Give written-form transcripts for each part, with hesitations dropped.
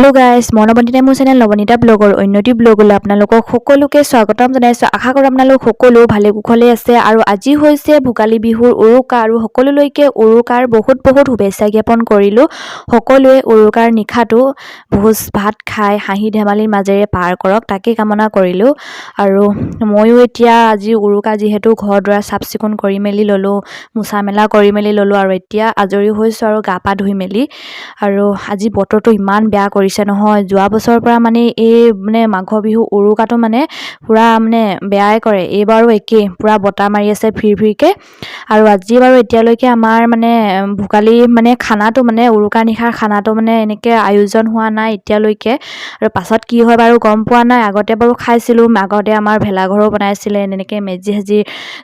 Hello guys মই নবনিতা মোৰ channel নবনিতা ব্লগৰ অন্যটি ব্লগলৈ আপোনালোকক সকলোকে স্বাগতম জনাইছো আশা কৰোঁ আপোনালোক সকলো ভালে কুশলে আছে আৰু আজি হৈছে ভোগালী বিহুৰ উৰুকা আৰু সকলোলৈকে উৰুকাৰ বহুত শুভেচ্ছা জ্ঞাপন কৰিলো সকলোৱে উৰুকাৰ নিখাটো ভোজ ভাত খাই হাঁহি ধেমালিৰ মাজেৰে পাৰ কৰক তাকে কামনা কৰিলো আৰু ময়ো এতিয়া আজি উৰুকা যিহেতু ঘৰ দুৱাৰ চাফ চিকুণ কৰি মেলি ললো মুছা মেলা কৰি মেলি ললো আৰু এতিয়া আজৰি হৈছো আৰু গা পা ধুই মেলি আৰু আজি বতৰটো ইমান বেয়া কৰিছে নহয় যোৱা বছৰৰ পৰা মানে এই মানে মাঘ বিহু উৰুকাটো মানে পুৰা মানে বেয়াই কৰে এইবাৰো একে পুৰা বতাহ মাৰি আছে ফিৰফিৰকে আৰু আজি বাৰু এতিয়ালৈকে আমাৰ মানে ভোগালী মানে খানাটো মানে উৰুকা নিশাৰ খানাটো মানে এনেকে আয়োজন হোৱা নাই এতিয়ালৈকে আৰু পাছত কি হয় বাৰু গম পোৱা নাই আগতে বাৰু খাইছিলো আগতে আমাৰ ভেলাঘৰো বনাইছিলে এনেকে মেজি হেজি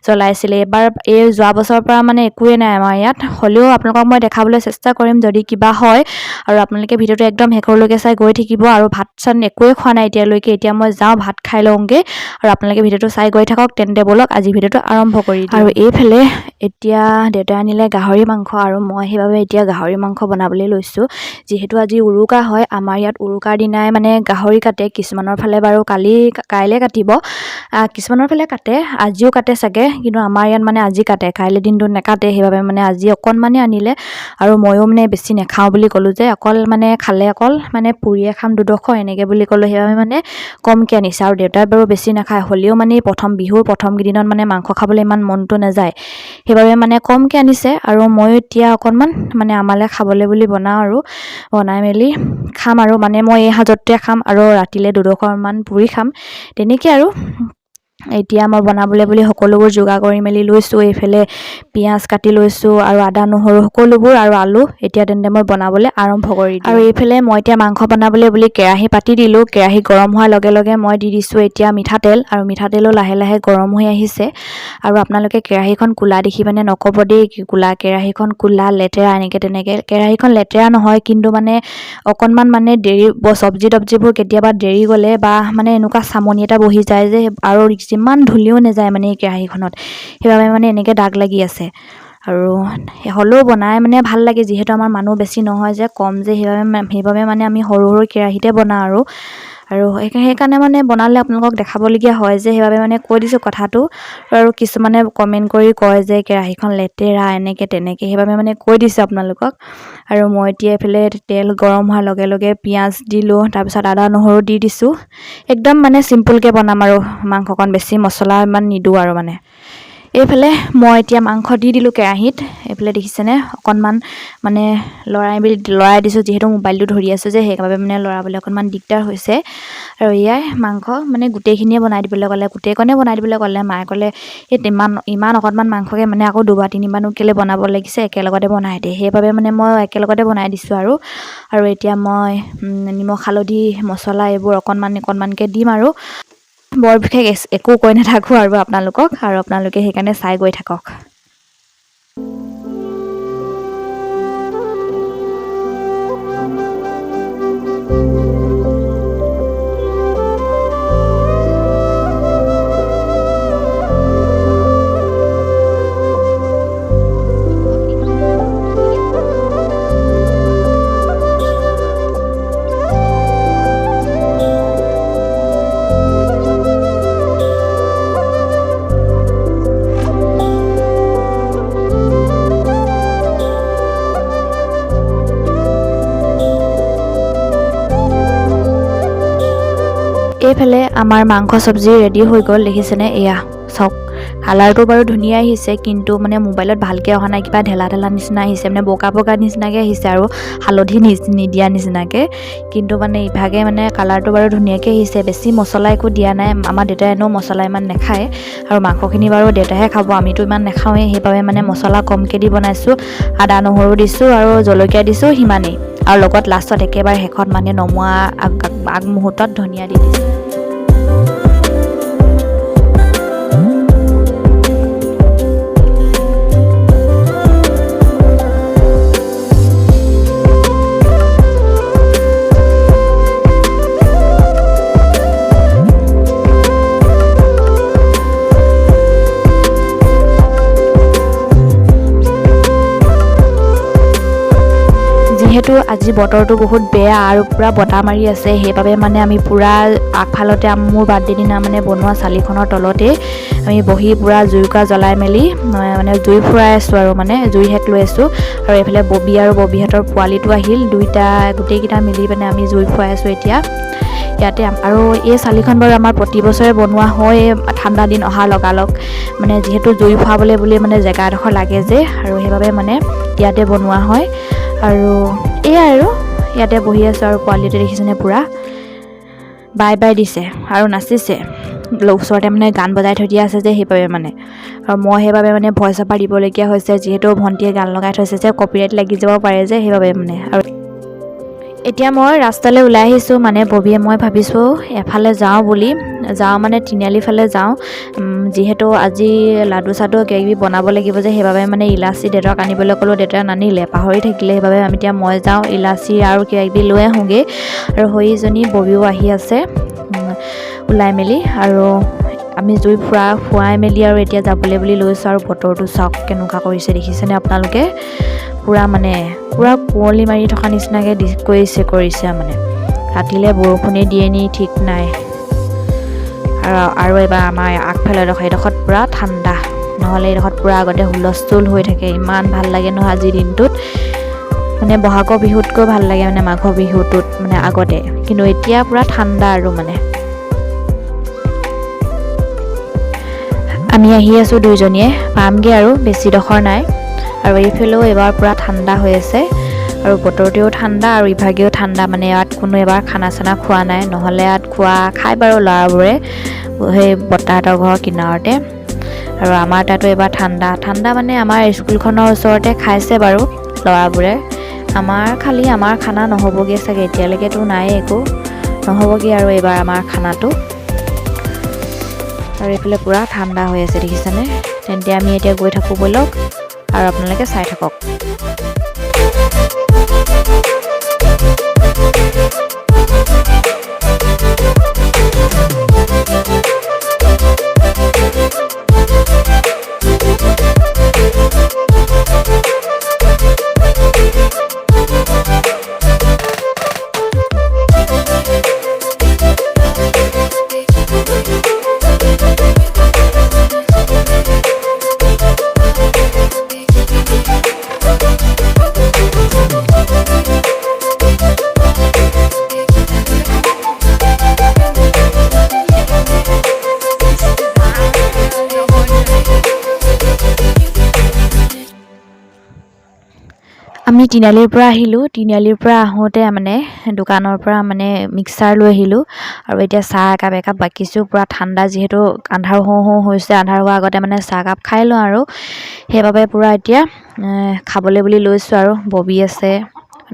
জ্বলাইছিলে এবাৰ এই যোৱা বছৰৰ পৰা মানে একোৱে নাই আমাৰ ইয়াত হলেও আপোনালোকক মই দেখাবলৈ চেষ্টা কৰিম যদি কিবা হয় আৰু আপোনালোকে ভিডিওটো একদম শেষলৈকে চাই গৈ থাকিব আৰু ভাত চান একোৱে খোৱা নাই এতিয়ালৈকে এতিয়া মই যাওঁ ভাত খাই লওঁগে আৰু আপোনালোকে ভিডিওটো চাই গৈ থাকক তেন্তে বলক আজি ভিডিওটো আৰম্ভ কৰি দিওঁ আৰু এইফালে এতিয়া দেউতাই আনিলে গাহৰি মাংস আৰু মই সেইবাবে এতিয়া গাহৰি মাংস বনাবলৈ লৈছো যিহেতু আজি উৰুকা হয় আমাৰ ইয়াত উৰুকাৰ দিনাই মানে গাহৰি কাটে কিছুমানৰ ফালে বাৰু কাইলে কাটিব কিছুমানৰ ফালে কাটে আজিও কাটে চাগে কিন্তু আমাৰ ইয়াত মানে আজি কাটে কাইলে দিনটো নেকাটে সেইবাবে মানে আজি অকণমানে আনিলে আৰু ময়ো মানে বেছি নেখাওঁ বুলি ক'লো যে অকল মানে খালে অকল মানে পুৰিয়ে খাম দুডোখৰ এনেকে বুলি ক'লো সেইবাবে মানে কমকে আনিছে আৰু দেউতাই বাৰু বেছি নাখায় হ'লেও মানে বিহুৰ প্ৰথম কেইদিনত মানে মাংস খাবলৈ ইমান মনটো নাযায় সেইবাবে মানে কমকে আনিছে আৰু ময়ো এতিয়া অকণমান মানে আমালে খাবলৈ বুলি বনাওঁ আৰু বনাই মেলি খাম আৰু মানে মই এই সাজতে খাম আৰু ৰাতিলে দুডোখৰমান পুৰি খাম তেনেকে আৰু এতিয়া মই বনাবলৈ বুলি সকলোবোৰ যোগাৰ কৰি মেলি লৈছো এইফালে পিয়াজ কাটি লৈছো আৰু আদা নহৰু সকলোবোৰ আৰু আলু এতিয়া তেন্তে মই বনাবলৈ আৰম্ভ কৰি দিওঁ আৰু এইফালে মই এতিয়া মাংস বনাবলৈ বুলি কেৰাহী পাতি দিলো কেৰাহী গৰম হোৱাৰ লগে লগে মই দি দিছো এতিয়া মিঠাতেল আৰু মিঠাতেলো লাহে লাহে গৰম হৈ আহিছে আৰু আপোনালোকে কেৰাহীখন কুলা দেখি মানে নকব দেই কুলা কেৰাহীখন কুলা লেতেৰা এনেকে তেনেকে কেৰাহীখন লেতেৰা নহয় কিন্তু মানে অকণমান মানে দেৰি চব্জিবোৰ কেতিয়াবা দেৰি গলে বা মানে এনেকুৱা চামনি এটা বহি যায় যে আৰু যিমান ধুলিও নাযায় মানে এই কেৰাহীখনত সেইবাবে মানে এনেকে দাগ লাগি আছে আৰু হ'লেও বনাই মানে ভাল লাগে যিহেতু আমাৰ মানুহ বেছি নহয় যে কম যে সেইবাবে মানে আমি সৰু কেৰাহীতে বনাওঁ আৰু সেইকাৰণে মানে বনালে আপোনালোকক দেখাবলগীয়া হয় যে সেইবাবে মানে কৈ দিছোঁ কথাটো আৰু কিছুমানে কমেণ্ট কৰি কয় যে কেৰাহীখন লেতেৰা এনেকে তেনেকে সেইবাবে মানে কৈ দিছোঁ আপোনালোকক আৰু মই এতিয়া এইফালে তেল গৰম হোৱাৰ লগে লগে পিঁয়াজ দিলোঁ তাৰপিছত আদা নহৰু দি দিছোঁ একদম মানে চিম্পুলকৈ বনাম আৰু মাংসকণ বেছি মছলা ইমান নিদিওঁ আৰু মানে এইফালে মই এতিয়া মাংস দি দিলোঁ কেৰাহীত এইফালে দেখিছেনে অকণমান মানে লৰাই দিছোঁ যিহেতু মোবাইলটো ধৰি আছোঁ যে সেইবাবে মানে লৰাবলৈ অকণমান দিগদাৰ হৈছে আৰু এয়াই মাংস মানে গোটেইখিনিয়ে বনাই দিবলৈ ক'লে গোটেইকণে বনাই দিবলৈ ক'লে মায়ে ক'লে এই ইমান অকণমান মাংসকে মানে আকৌ দুবাৰ তিনিবাৰনো কেলৈ বনাব লাগিছে একেলগতে বনাই দিয়ে সেইবাবে মানে মই একেলগতে বনাই দিছোঁ আৰু এতিয়া মই নিমখ হালধি মছলা এইবোৰ অকণমানকৈ দিম আৰু বৰ বিশেষ একো কৈ নাথাকোঁ আৰু আপোনালোকে সেইকাৰণে চাই গৈ থাকক এইফালে আমাৰ মাংস চব্জি ৰেডি হৈ গ'ল দেখিছেনে এয়া চাওক কালাৰটো বাৰু ধুনীয়া আহিছে কিন্তু মানে মোবাইলত ভালকৈ অহা নাই কিবা ঢেলা নিচিনা আহিছে মানে বগা নিচিনাকৈ আহিছে আৰু হালধি নিদিয়া নিচিনাকৈ কিন্তু মানে ইভাগে মানে কালাৰটো বাৰু ধুনীয়াকৈ আহিছে বেছি মছলা একো দিয়া নাই আমাৰ দেউতাই এনেও মছলা ইমান নাখায় আৰু মাংসখিনি বাৰু দেউতাহে খাব আমিতো ইমান নাখাওঁৱেই সেইবাবে মানে মছলা কমকৈ দি বনাইছোঁ আদা নহৰু দিছোঁ আৰু জলকীয়া দিছোঁ সিমানেই আৰু লগত লাষ্টত একেবাৰে শেষত মানে নমোৱা আগমুহূৰ্তত ধনিয়া দি দিছোঁ যিহেতু আজি বতৰটো বহুত বেয়া আৰু পুৰা বতাহ মাৰি আছে সেইবাবে মানে আমি পুৰা আগফালতে মোৰ বাৰ্থডে দিনা মানে বনোৱা চালিখনৰ তলতে আমি বহি পুৰা জুইকুৰা জ্বলাই মেলি মানে জুই ফুৰাই আছোঁ আৰু মানে জুই হেক লৈ আছোঁ আৰু এইফালে ববি আৰু ববিহঁতৰ পোৱালিটো আহিল গোটেইকেইটা মিলি মানে আমি জুই ফুৰাই আছোঁ এতিয়া ইয়াতে। আৰু এই চালিখন বাৰু আমাৰ প্ৰতি বছৰে বনোৱা হয় ঠাণ্ডা দিন অহাৰ লগালগ মানে যিহেতু জুই ফুৰাবলৈ বুলি মানে জেগা এডোখৰ লাগে যে আৰু সেইবাবে মানে ইয়াতে বনোৱা হয়। আৰু এয়াই আৰু ইয়াতে বহি আছোঁ আৰু পোৱালিটো দেখিছেনে পুৰা বাই বাই দিছে আৰু নাচিছে ওচৰতে মানে গান বজাই থৈ দিয়া আছে যে সেইবাবে মানে আৰু মই সেইবাবে মানে ভইচ অভাৰ দিবলগীয়া হৈছে যিহেতু ভণ্টিয়ে গান লগাই থৈছে যে কপিৰাইট লাগি যাব পাৰে যে সেইবাবে মানে। আৰু এতিয়া মই ৰাস্তালৈ ওলাই আহিছোঁ মানে ববিয়ে মই ভাবিছোঁ এফালে যাওঁ মানে তিনিআলি ফালে যাওঁ যিহেতু আজি লাডু চাডু কিবাকিবি বনাব লাগিব যে সেইবাবে মানে ইলাচি দেউতাক আনিবলৈ ক'লোঁ দেউতাই নানিলে পাহৰি থাকিলে সেইবাবে এতিয়া মই যাওঁ ইলাচি আৰু কিবাকিবি লৈ আহোঁগৈ। আৰু সৈজনী ববিও আহি আছে ওলাই মেলি আৰু আমি জুই ফুৱাই মেলি আৰু এতিয়া যাবলৈ বুলি লৈছোঁ। আৰু বতৰটো চাওক কেনেকুৱা কৰিছে দেখিছেনে আপোনালোকে পুৰা কুঁৱলী মাৰি থকা নিচিনাকৈ কৰিছে মানে ৰাতিলৈ বৰষুণে দিয়ে নি ঠিক নাই। আৰু এবাৰ আমাৰ আগফালে এইডোখৰত পূৰা ঠাণ্ডা নহ'লে এইডোখৰত পূৰা আগতে হুলস্থুল হৈ থাকে ইমান ভাল লাগে নহয় আজিৰ দিনটোত মানে বহাগৰ বিহুতকৈ ভাল লাগে মানে মাঘৰ বিহুটোত মানে আগতে কিন্তু এতিয়া পূৰা ঠাণ্ডা আৰু মানে আমি আহি আছোঁ দুইজনীয়ে পামগৈ আৰু বেছি ডোখৰ নাই। আৰু এইফালেও এবাৰ পূৰা ঠাণ্ডা হৈ আছে আৰু বতৰটোও ঠাণ্ডা আৰু ইভাগেও ঠাণ্ডা মানে ইয়াত কোনো এবাৰ খানা চানা খোৱা নাই নহ'লে ইয়াত খাই বাৰু ল'ৰাবোৰে সেই বৰ্তাহঁতৰ ঘৰৰ কিনাৰতে। আৰু আমাৰ তাতো এবাৰ ঠাণ্ডা মানে আমাৰ স্কুলখনৰ ওচৰতে খাইছে বাৰু ল'ৰাবোৰে আমাৰ খানা নহ'বগৈ চাগে এতিয়ালৈকেতো নাই একো নহ'বগৈ আৰু এইবাৰ আমাৰ খানাটো। আৰু এইফালে পূৰা ঠাণ্ডা হৈ আছে দেখিছেনে তেন্তে আমি এতিয়া গৈ থাকোঁ ব'লক আৰু আপোনালোকে চাই থাকক। আমি তিনিআলিৰ পৰা আহিলোঁ তিনিআলিৰ পৰা আহোঁতে মানে দোকানৰ পৰা মানে মিক্সাৰ লৈ আহিলোঁ আৰু এতিয়া চাহ একাপ বাকিছোঁ পূৰা ঠাণ্ডা যিহেতু আন্ধাৰ হওঁ হৈছে আন্ধাৰ হোৱাৰ আগতে মানে চাহকাপ খাই লওঁ আৰু সেইবাবে পূৰা এতিয়া খাবলৈ বুলি লৈছোঁ। আৰু ববি আছে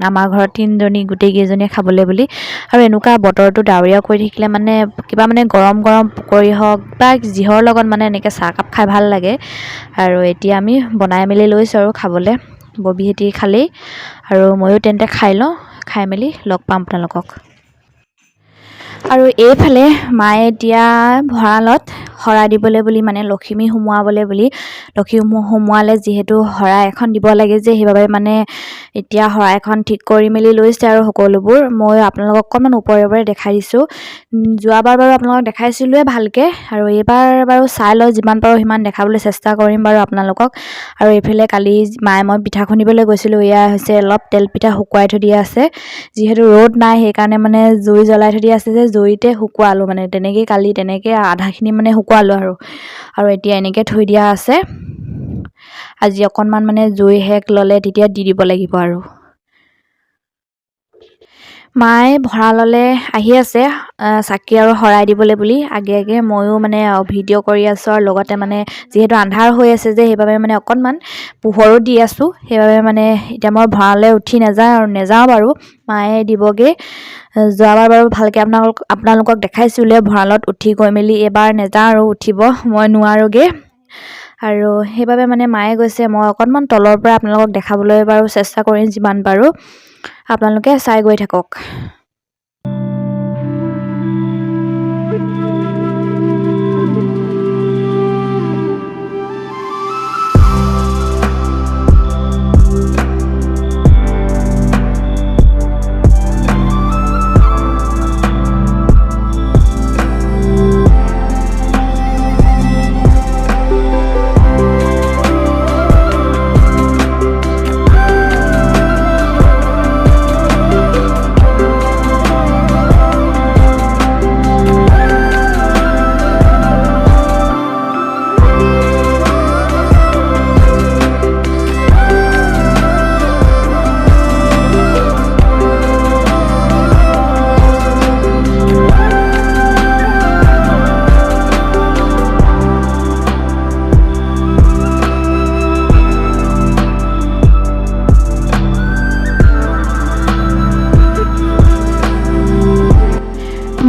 আমাৰ ঘৰত তিনিজনী গোটেইকেইজনীয়ে খাবলৈ বুলি আৰু এনেকুৱা বতৰটো ডাৱৰীয়া কৰি থাকিলে মানে কিবা মানে গৰম পকৰি হওক বা যিহৰ লগত মানে এনেকৈ চাহকাপ খাই ভাল লাগে। আৰু এতিয়া আমি বনাই মেলি লৈছোঁ আৰু খাবলৈ ববিহেঁতি খালেই আৰু ময়ো তেন্তে খাই লওঁ খাই মেলি লগ পাম আপোনালোকক। আৰু এইফালে মায়ে এতিয়া ভঁৰালত শৰাই দিবলৈ বুলি মানে লখিমী সোমোৱাবলৈ বুলি সোমোৱালে যিহেতু শৰাই এখন দিব লাগে যে সেইবাবে মানে এতিয়া শৰাই এখন ঠিক কৰি মেলি লৈছে আৰু সকলোবোৰ মই আপোনালোকক অকণমান ওপৰে দেখাই দিছোঁ। যোৱাবাৰ বাৰু আপোনালোকক দেখাইছিলোঁৱে ভালকৈ আৰু এইবাৰ বাৰু চাই লওঁ যিমান পাৰোঁ সিমান দেখাবলৈ চেষ্টা কৰিম বাৰু আপোনালোকক। আৰু এইফালে কালি মায়ে মই পিঠা খুন্দিবলৈ গৈছিলোঁ এয়া হৈছে অলপ তেল পিঠা শুকুৱাই থৈ দিয়া আছে যিহেতু ৰ'দ নাই সেইকাৰণে মানে জুই জ্বলাই থৈ দিয়া আছে যে জুইতে শুকুৱালোঁ মানে তেনেকৈ আধাখিনি মানে শুকুৱালোঁ আৰু এতিয়া এনেকৈ থৈ দিয়া আছে। আজি অকণমান মানে জুই শেক ল'লে তেতিয়া দি দিব লাগিব। আৰু মায়ে ভঁৰাললৈ আহি আছে চাকি আৰু শৰাই দিবলৈ বুলি আগে ময়ো মানে ভিডিঅ' কৰি আছোঁ আৰু লগতে মানে যিহেতু আন্ধাৰ হৈ আছে যে সেইবাবে মানে অকণমান পোহৰো দি আছোঁ সেইবাবে মানে এতিয়া মই ভঁৰাললৈ উঠি নেযাওঁ বাৰু মায়ে দিবগৈ। যোৱাবাৰ বাৰু ভালকৈ আপোনালোকক দেখাইছিলোঁ ভঁৰালত উঠি গৈ মেলি এইবাৰ নেযাওঁ আৰু উঠিব মই নোৱাৰোঁগৈ আৰু সেইবাবে মানে মায়ে গৈছে মই অকণমান তলৰ পৰা আপোনালোকক দেখাবলৈ বাৰু চেষ্টা কৰিম যিমান পাৰোঁ আপোনালোকে চাই গৈ থাকক।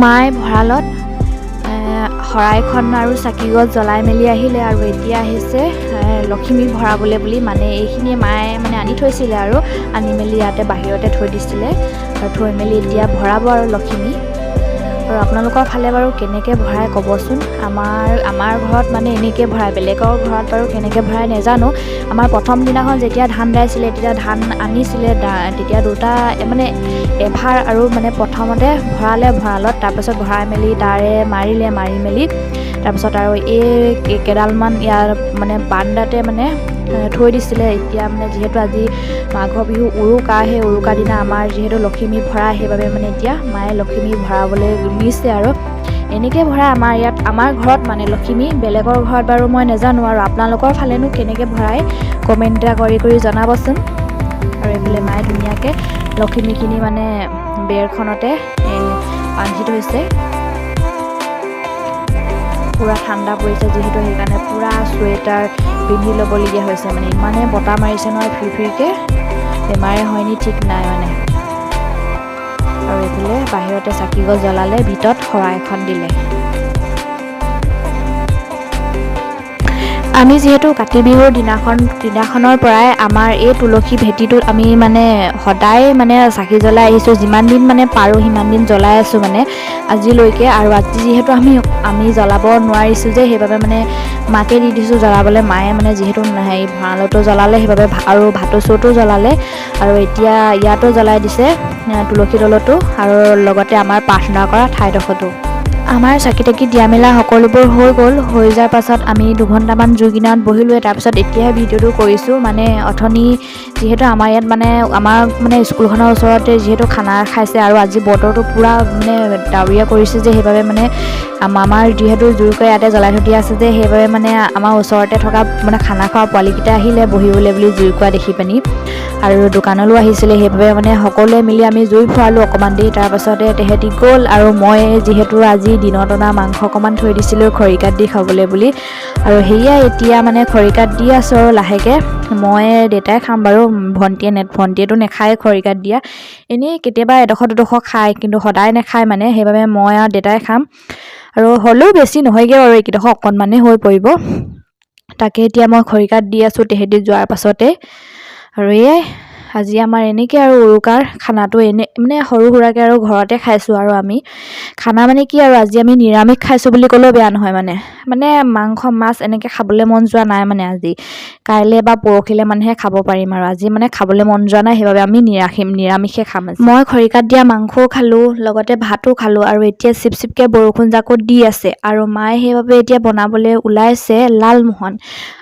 মায়ে ভঁৰালত শৰাইখন আৰু চাকিগছ জ্বলাই মেলি আহিলে আৰু এতিয়া আহিছে লখিমী ভৰাবলৈ বুলি মানে এইখিনিয়ে মায়ে মানে আনি থৈছিলে আৰু আনি মেলি ইয়াতে বাহিৰতে থৈ দিছিলে আৰু থৈ মেলি এতিয়া ভৰাব আৰু লখিমী। আৰু আপোনালোকৰ ফালে বাৰু কেনেকৈ ভৰাই ক'বচোন। আমাৰ ঘৰত মানে এনেকৈ ভৰাই, বেলেগৰ ঘৰত বাৰু কেনেকৈ ভৰাই নেজানো। আমাৰ প্ৰথম দিনাখন যেতিয়া ধান দাইছিলে তেতিয়া ধান আনিছিলে, তেতিয়া দুটা মানে এভাৰ আৰু মানে প্ৰথমতে ভৰালে ভঁৰালত, তাৰপাছত ভৰাই মেলি তাৰে মাৰি মেলি তাৰপাছত আৰু এই কেইডালমান ইয়াৰ মানে বান্দাতে মানে থৈ দিছিলে। এতিয়া মানে যিহেতু আজি মাঘৰ বিহু উৰুকা, সেই উৰুকা দিনা আমাৰ যিহেতু লখিমী ভৰাই, সেইবাবে মানে এতিয়া মায়ে লখিমী ভৰাবলৈ নিছে আৰু এনেকৈ ভৰাই আমাৰ ইয়াত, আমাৰ ঘৰত মানে লখিমী। বেলেগৰ ঘৰত বাৰু মই নাজানো আৰু আপোনালোকৰ ফালেনো কেনেকৈ ভৰাই কমেণ্ট এটা কৰি জনাবচোন। আৰু এইফালে মায়ে ধুনীয়াকৈ লখিমীখিনি মানে বেৰখনতে বান্ধি থৈছে। পূৰা ঠাণ্ডা পৰিছে যিহেতু, সেইকাৰণে পূৰা চুৱেটাৰ পিন্ধি ল'বলগীয়া হৈছে। মানে ইমানে বতাহ মাৰিছে নহয় ফিৰফিৰকৈ, বেমাৰে হয়নি ঠিক নাই মানে। আৰু এইফালে বাহিৰতে চাকিগছ জ্বলালে, ভিতৰত শৰাই এখন দিলে। আমি যিহেতু কাতি বিহুৰ দিনাখনৰ পৰাই আমাৰ এই তুলসী ভেটিটোত আমি মানে সদায় মানে চাকি জ্বলাই আহিছোঁ। যিমান দিন মানে পাৰোঁ সিমান দিন জ্বলাই আছোঁ মানে আজিলৈকে। আৰু আজি যিহেতু আমি জ্বলাব নোৱাৰিছোঁ যে, সেইবাবে মানে মাকে দি দিছোঁ জ্বলাবলৈ। মায়ে মানে যিহেতু হেৰি ভঁৰালতো জ্বলালে, সেইবাবে আৰু ভাতৰ চৌতো জ্বলালে আৰু এতিয়া ইয়াতো জ্বলাই দিছে তুলসী তলতো, আৰু লগতে আমাৰ প্ৰাৰ্থনা কৰা ঠাইডোখৰতো। আমাৰ চাকি তাকি দিয়া মেলা সকলোবোৰ হৈ গ'ল। হৈ যোৱাৰ পাছত আমি দুঘণ্টামান জুই কিনাৰত বহিলোঁৱে। তাৰপিছত এতিয়াহে ভিডিঅ'টো কৰিছোঁ। মানে অথনি যিহেতু আমাৰ ইয়াত মানে স্কুলখনৰ ওচৰতে যিহেতু খানা খাইছে, আৰু আজি বতৰটো পূৰা মানে ডাৱৰীয়া কৰিছে যে, সেইবাবে মানে আমাৰ যিহেতু জুইকুৰা ইয়াতে জ্বলাই থৈ দিয়া আছে যে, সেইবাবে মানে আমাৰ ওচৰতে থকা মানে খানা খোৱা পোৱালিকেইটা আহিলে বহিবলৈ বুলি জুইকুৰা দেখি পানি, আৰু দোকানলৈও আহিছিলে। সেইবাবে মানে সকলোৱে মিলি আমি জুই ফুৰালোঁ অকণমান দেৰি। তাৰপাছতে তেহেঁতি গ'ল, আৰু মই যিহেতু আজি দিনত অনা মাংস অকণমান থৈ দিছিলোঁ খৰিকাত দি খাবলৈ বুলি, আৰু সেয়াই এতিয়া মানে খৰিকাত দি আছোঁ আৰু লাহেকৈ। মই দেউতাই খাম বাৰু, ভণ্টিয়েতো নাখায় খৰিকাত দিয়া। এনেই কেতিয়াবা এডোখৰ দুডোখৰ খায়, কিন্তু সদায় নাখায় মানে, সেইবাবে মই আৰু দেউতাই খাম। আৰু হ'লেও বেছি নহয়গৈ আৰু এইকেইডোখৰ অকণমানেই হৈ পৰিব। তাকে এতিয়া মই খৰিকাত দি আছোঁ তেহেঁতি যোৱাৰ পাছতে। আৰু এয়াই আজি আমাৰ এনেকৈ আৰু উৰুকাৰ খানাটো মানে সৰু সুৰাকৈ আৰু ঘৰতে খাইছোঁ। আৰু আমি খানা মানে কি আৰু আজি আমি নিৰামিষ খাইছোঁ বুলি ক'লেও বেয়া নহয়। মানে মাংস মাছ এনেকৈ খাবলৈ মন যোৱা নাই মানে আজি। কাইলৈ বা পৰহিলৈ মানেহে খাব পাৰিম, আৰু আজি মানে খাবলৈ মন যোৱা নাই, সেইবাবে আমি নিৰামিষে খাম আজি। মই খৰিকাত দিয়া মাংসও খালোঁ, লগতে ভাতো খালোঁ। আৰু এতিয়া চিপকৈ বৰষুণ জাকো দি আছে, আৰু মায়ে সেইবাবে এতিয়া বনাবলৈ ওলাইছে লালমোহন।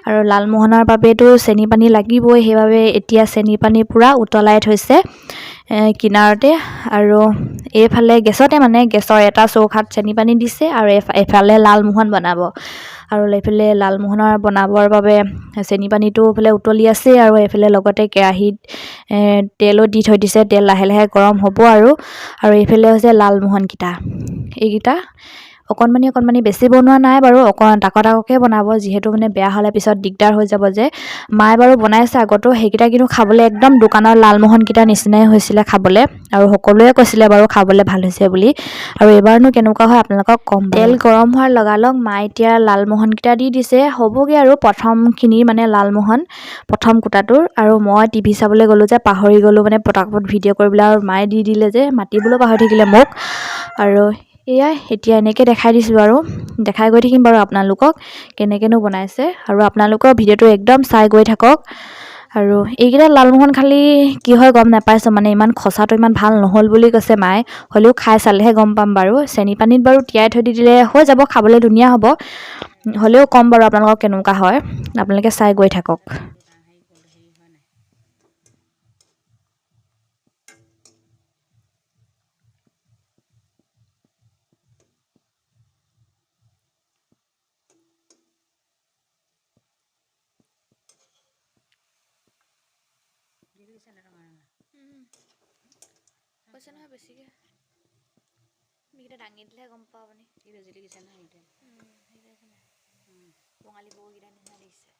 আৰু লালমোহনৰ বাবেতো চেনি পানী লাগিবই, সেইবাবে এতিয়া চেনি পানী পূৰা উতলাই থৈছে কিনাৰতে। আৰু এইফালে গেছতে মানে গেছৰ এটা চৌকাত চেনি পানী দিছে, আৰু এফালে লালমোহন বনাব। আৰু এইফালে লালমোহনৰ বনাবৰ বাবে চেনি পানীটো এইফালে উতলি আছে, আৰু এইফালে লগতে কেৰাহীত তেলো দি থৈ দিছে। তেল লাহে লাহে গৰম হ'ব। আৰু এইফালে হৈছে লালমোহনকেইটা। এইকেইটা অকণমানি বেছি বনোৱা নাই বাৰু, ডাকৰকৈ বনাব, যিহেতু মানে বেয়া হ'লে পিছত দিগদাৰ হৈ যাব যে। মায়ে বাৰু বনাইছে আগতো, সেইকেইটা কিন্তু খাবলৈ একদম দোকানৰ লালমোহনকেইটাৰ নিচিনাই হৈছিলে খাবলৈ, আৰু সকলোৱে কৈছিলে বাৰু খাবলৈ ভাল হৈছে বুলি। আৰু এইবাৰনো কেনেকুৱা হয় আপোনালোকক ক'ম। তেল গৰম হোৱাৰ লগালগ মায়ে এতিয়া লালমোহনকেইটা দি দিছে। হ'বগৈ আৰু প্ৰথমখিনি মানে লালমোহন প্ৰথম কুটাটোৰ। আৰু মই টিভি চাবলৈ গ'লোঁ যে পাহৰি গ'লোঁ মানে পটাপট ভিডিঅ' কৰিবলৈ, আৰু মায়ে দি দিলে যে মাতিবলৈও পাহৰি থাকিলে মোক। আৰু এয়াই এতিয়া এনেকৈ দেখাই দিছোঁ, আৰু দেখাই গৈ থাকিম বাৰু আপোনালোকক কেনেকৈনো বনাইছে। আৰু আপোনালোকৰ ভিডিঅ'টো একদম চাই গৈ থাকক। আৰু এইকেইটা লালমোহন খালি কি হয় গম নাপাইছোঁ, মানে ইমান খচাটো ইমান ভাল নহ'ল বুলি কৈছে মায়ে। হ'লেও খাই চালেহে গম পাম বাৰু। চেনি পানীত বাৰু তিয়াই থৈ দি দিলে হৈ যাব, খাবলৈ ধুনীয়া হ'ব। হ'লেও ক'ম বাৰু আপোনালোকক কেনেকুৱা হয়, আপোনালোকে চাই গৈ থাকক। কৈছে নহয় বেছিকৈ এইকেইটা দাঙি দিলেহে গম পাব আপুনি। বঙালী বৌকেইটা নিচিনা দেখিছে।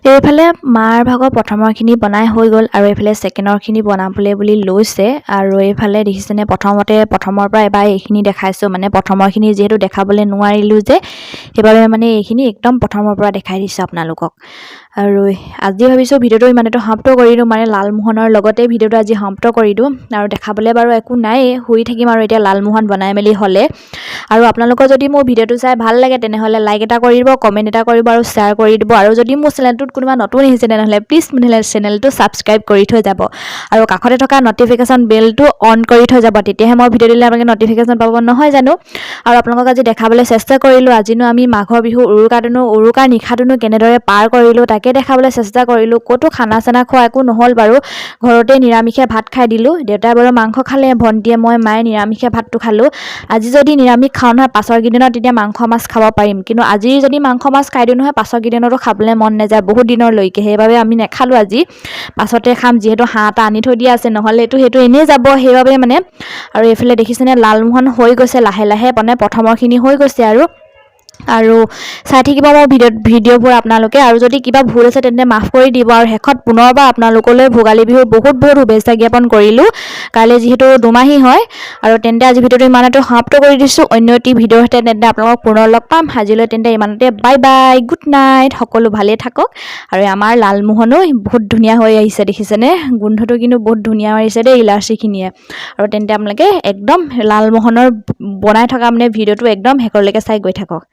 এইফালে মাৰ ভাগৰ প্ৰথমৰখিনি বনাই হৈ গ'ল আৰু এইফালে ছেকেণ্ডৰখিনি বনাবলৈ বুলি লৈছে। আৰু এইফালে দেখিছেনে প্ৰথমৰ পৰা এবাৰ এইখিনি দেখাইছোঁ, মানে প্ৰথমৰখিনি যিহেতু দেখাবলৈ নোৱাৰিলোঁ যে সেইবাবে মানে এইখিনি একদম প্ৰথমৰ পৰা দেখাই দিছোঁ আপোনালোকক। আৰু আজি ভাবিছোঁ ভিডিঅ'টো ইমানতে সমাপ্ত কৰি দিওঁ, মানে লালমোহনৰ লগতে ভিডিঅ'টো আজি সমাপ্ত কৰি দিওঁ। আৰু দেখাবলৈ বাৰু একো নায়েই, শুই থাকিম আৰু এতিয়া লালমোহন বনাই মেলি হ'লে। আৰু আপোনালোকৰ যদি মোৰ ভিডিঅ'টো চাই ভাল লাগে তেনেহ'লে লাইক এটা কৰি দিব, কমেণ্ট এটা কৰিব আৰু শ্বেয়াৰ কৰি দিব। আৰু যদি মোৰ চেনেলটোত কোনোবা নতুন আহিছে তেনেহ'লে প্লিজ মোৰ চেনেলটো ছাবস্ক্ৰাইব কৰি থৈ যাব আৰু কাষতে থকা নটিফিকেশ্যন বেলটো অন কৰি থৈ যাব, তেতিয়াহে মই ভিডিঅ' দিলে আপোনালোকে নটিফিকেশ্যন পাব, নহয় জানো। আৰু আপোনালোকক আজি দেখাবলৈ চেষ্টা কৰিলোঁ, আজিনো আমি মাঘৰ বিহু উৰুকাৰ নিশাটোনো কেনেদৰে পাৰ কৰিলোঁ তাকে দেখাবলৈ চেষ্টা কৰিলোঁ। ক'তো খানা চানা খোৱা একো নহ'ল বাৰু, ঘৰতে নিৰামিষে ভাত খাই দিলোঁ। দেউতাই বাৰু মাংস খালে, ভণ্টিয়ে মায়ে নিৰামিষে ভাতটো খালোঁ। আজি যদি নিৰামিষ খাওঁ নহয় পাছৰ কেইদিনত তেতিয়া মাংস মাছ খাব পাৰিম, কিন্তু আজি যদি মাংস মাছ খাই দিওঁ নহয় পাছৰ কেইদিনতো খাবলৈ মন নাযায় বহুত দিনৰলৈকে, সেইবাবে আমি নেখালোঁ আজি, পাছতে খাম। যিহেতু হাঁহ এটা আনি থৈ দিয়া আছে, নহ'লে সেইটো এনেই যাব, সেইবাবে মানে। আৰু এইফালে দেখিছেনে লালমোহন হৈ গৈছে লাহে লাহে, মানে প্ৰথমৰখিনি হৈ গৈছে আৰু চাই থাকিব মোৰ ভিডিঅ'বোৰ আপোনালোকে। আৰু যদি কিবা ভুল আছে তেন্তে মাফ কৰি দিব। আৰু শেষত পুনৰবাৰ আপোনালোকলৈ ভোগালী বিহুৰ বহুত শুভেচ্ছা জ্ঞাপন কৰিলোঁ। কাইলৈ যিহেতু দুমাহী হয়। আৰু তেন্তে আজি ভিডিঅ'টো ইমানতে সমাপ্ত কৰি দিছোঁ। অন্য এটি ভিডিঅ'ৰ সৈতে তেন্তে আপোনালোকক পুনৰ লগ পাম। আজিলৈ তেন্তে ইমানতে, বাই বাই, গুড নাইট, সকলো ভালেই থাকক। আৰু আমাৰ লালমোহনো বহুত ধুনীয়া হৈ আহিছে দেখিছেনে, গোন্ধটো কিন্তু বহুত ধুনীয়া আহিছে দেই ইলাচিখিনিয়ে। আৰু তেন্তে আপোনালোকে একদম লালমোহনৰ বনাই থকা মানে ভিডিঅ'টো একদম শেষলৈকে চাই গৈ থাকক।